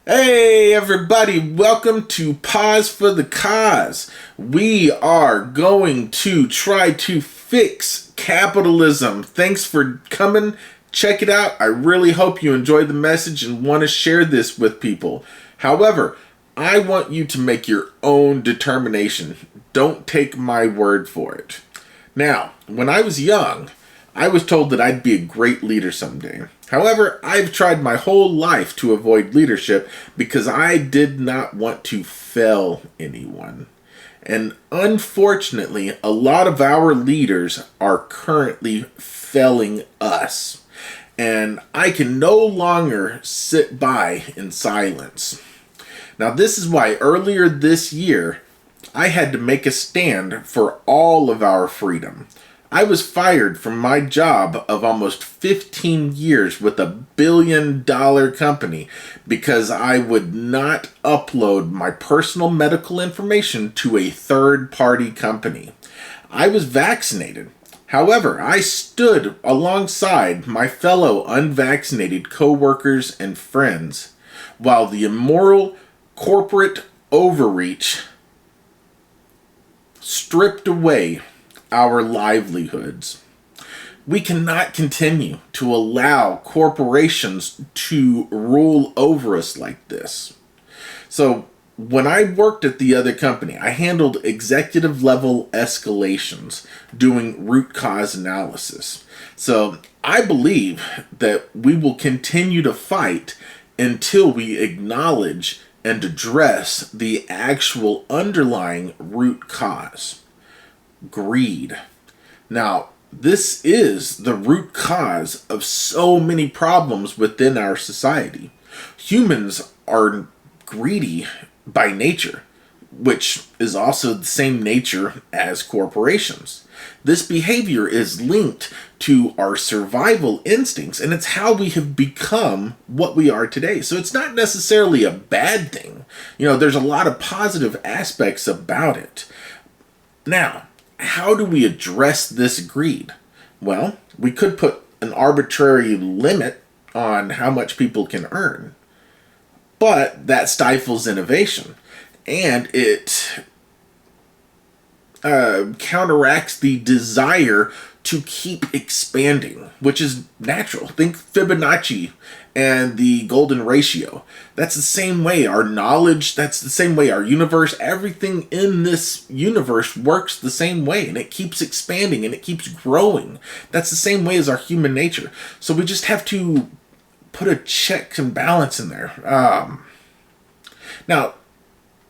Hey everybody, welcome to Pause for the Cause. We are going to try to fix capitalism. Thanks for coming. Check it out. I really hope you enjoyed the message and want to share this with people. However, I want you to make your own determination. Don't take my word for it. Now, when I was young, I was told that I'd be a great leader someday. However, I've tried my whole life to avoid leadership because I did not want to fail anyone. And unfortunately, a lot of our leaders are currently failing us. And I can no longer sit by in silence. Now, this is why earlier this year, I had to make a stand for all of our freedom. I was fired from my job of almost 15 years with a billion-dollar company because I would not upload my personal medical information to a third-party company. I was vaccinated. However, I stood alongside my fellow unvaccinated coworkers and friends while the immoral corporate overreach stripped away our livelihoods. We cannot continue to allow corporations to rule over us like this. So, when I worked at the other company, I handled executive level escalations, doing root cause analysis. So, I believe that we will continue to fight until we acknowledge and address the actual underlying root cause. Greed. Now, this is the root cause of so many problems within our society. Humans are greedy by nature, which is also the same nature as corporations. This behavior is linked to our survival instincts, and it's how we have become what we are today. So it's not necessarily a bad thing. There's a lot of positive aspects about it. Now, how do we address this greed? Well, we could put an arbitrary limit on how much people can earn, but that stifles innovation, and it counteracts the desire to keep expanding, which is natural. Think Fibonacci and the golden ratio. That's the same way our knowledge, that's the same way our universe, everything in this universe works the same way, and it keeps expanding and it keeps growing. That's the same way as our human nature. So we just have to put a check and balance in there. Now,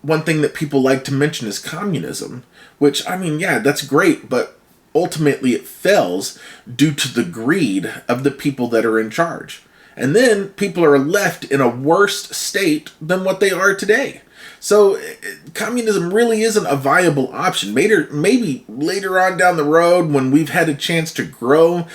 one thing that people like to mention is communism, which, yeah, that's great, but ultimately it fails due to the greed of the people that are in charge. And then people are left in a worse state than what they are today. So communism really isn't a viable option. Maybe later on down the road when we've had a chance to grow,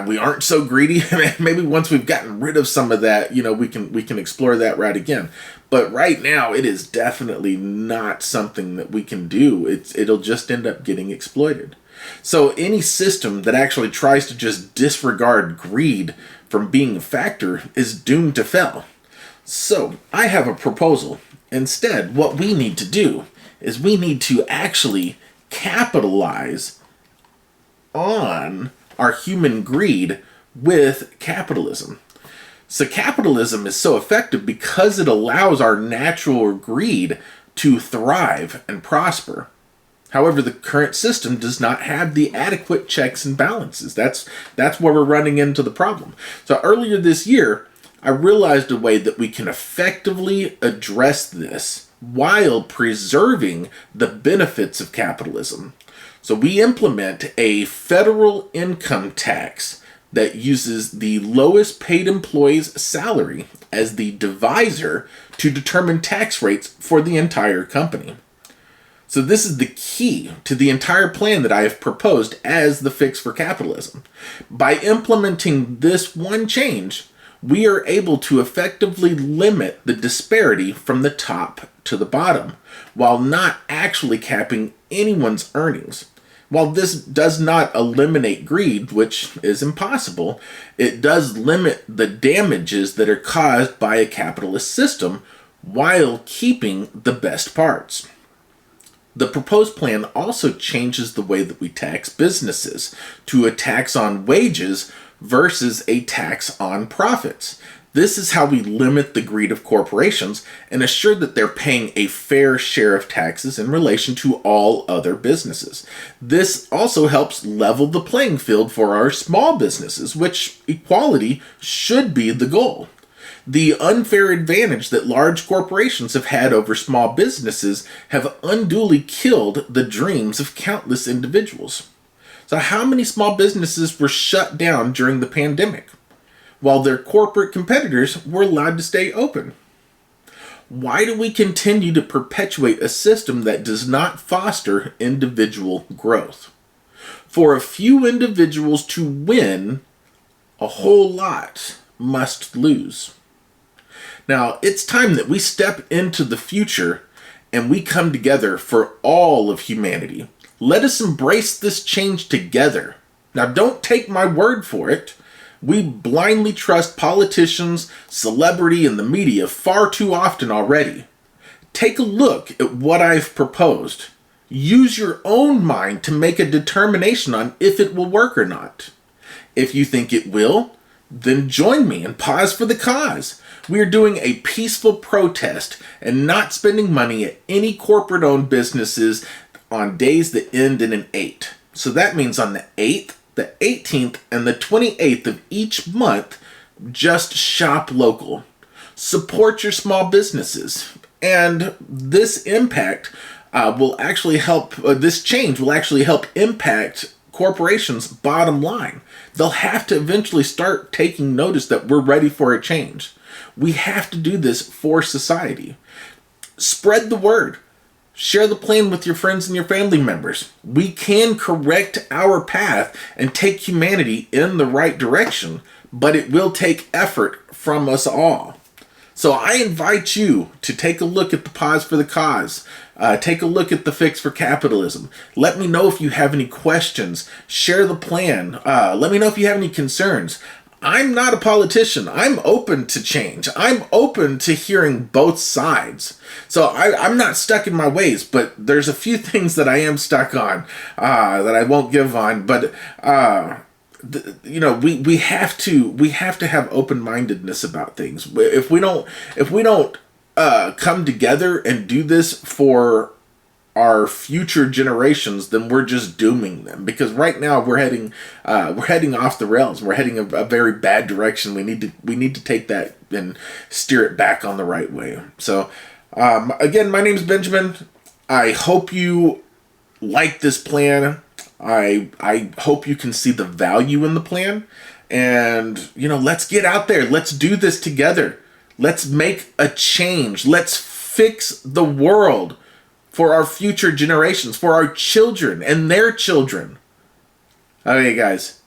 we aren't so greedy. Maybe once we've gotten rid of some of that, we can explore that route again. But right now, it is definitely not something that we can do. It'll just end up getting exploited. So any system that actually tries to just disregard greed from being a factor is doomed to fail. So I have a proposal. Instead, what we need to do is we need to actually capitalize on our human greed with capitalism. So capitalism is so effective because it allows our natural greed to thrive and prosper. However, the current system does not have the adequate checks and balances. That's where we're running into the problem. So earlier this year, I realized a way that we can effectively address this while preserving the benefits of capitalism. So we implement a federal income tax that uses the lowest paid employee's salary as the divisor to determine tax rates for the entire company. So this is the key to the entire plan that I have proposed as the fix for capitalism. By implementing this one change, we are able to effectively limit the disparity from the top to the bottom, while not actually capping anyone's earnings. While this does not eliminate greed, which is impossible, it does limit the damages that are caused by a capitalist system while keeping the best parts. The proposed plan also changes the way that we tax businesses to a tax on wages versus a tax on profits. This is how we limit the greed of corporations and assure that they're paying a fair share of taxes in relation to all other businesses. This also helps level the playing field for our small businesses, which equality should be the goal. The unfair advantage that large corporations have had over small businesses have unduly killed the dreams of countless individuals. So how many small businesses were shut down during the pandemic, while their corporate competitors were allowed to stay open? Why do we continue to perpetuate a system that does not foster individual growth? For a few individuals to win, a whole lot must lose. Now, it's time that we step into the future and we come together for all of humanity. Let us embrace this change together. Now, don't take my word for it. We blindly trust politicians, celebrity, and the media far too often already. Take a look at what I've proposed. Use your own mind to make a determination on if it will work or not. If you think it will, then join me and pause for the cause. We are doing a peaceful protest and not spending money at any corporate-owned businesses on days that end in an 8. So that means on the 8th, the 18th, and the 28th of each month, just shop local. Support your small businesses. And this impact will actually help, this change will actually help impact corporations' bottom line. They'll have to eventually start taking notice that we're ready for a change. We have to do this for society. Spread the word. Share the plan with your friends and your family members. We can correct our path and take humanity in the right direction, but it will take effort from us all. So I invite you to take a look at the Pause for the Cause. Take a look at the Fix for Capitalism. Let me know if you have any questions. Share the plan. Let me know if you have any concerns. I'm not a politician. I'm open to change. I'm open to hearing both sides. So I'm not stuck in my ways, but there's a few things that I am stuck on that I won't give on. But we have to have open-mindedness about things. If we don't come together and do this for our future generations, then we're just dooming them. Because right now we're heading off the rails. We're heading a very bad direction. We need to take that and steer it back on the right way. So again, my name is Benjamin. I hope you like this plan. I hope you can see the value in the plan. And let's get out there. Let's do this together. Let's make a change. Let's fix the world for our future generations, for our children and their children. Okay, guys.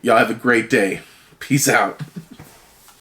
Y'all have a great day. Peace out.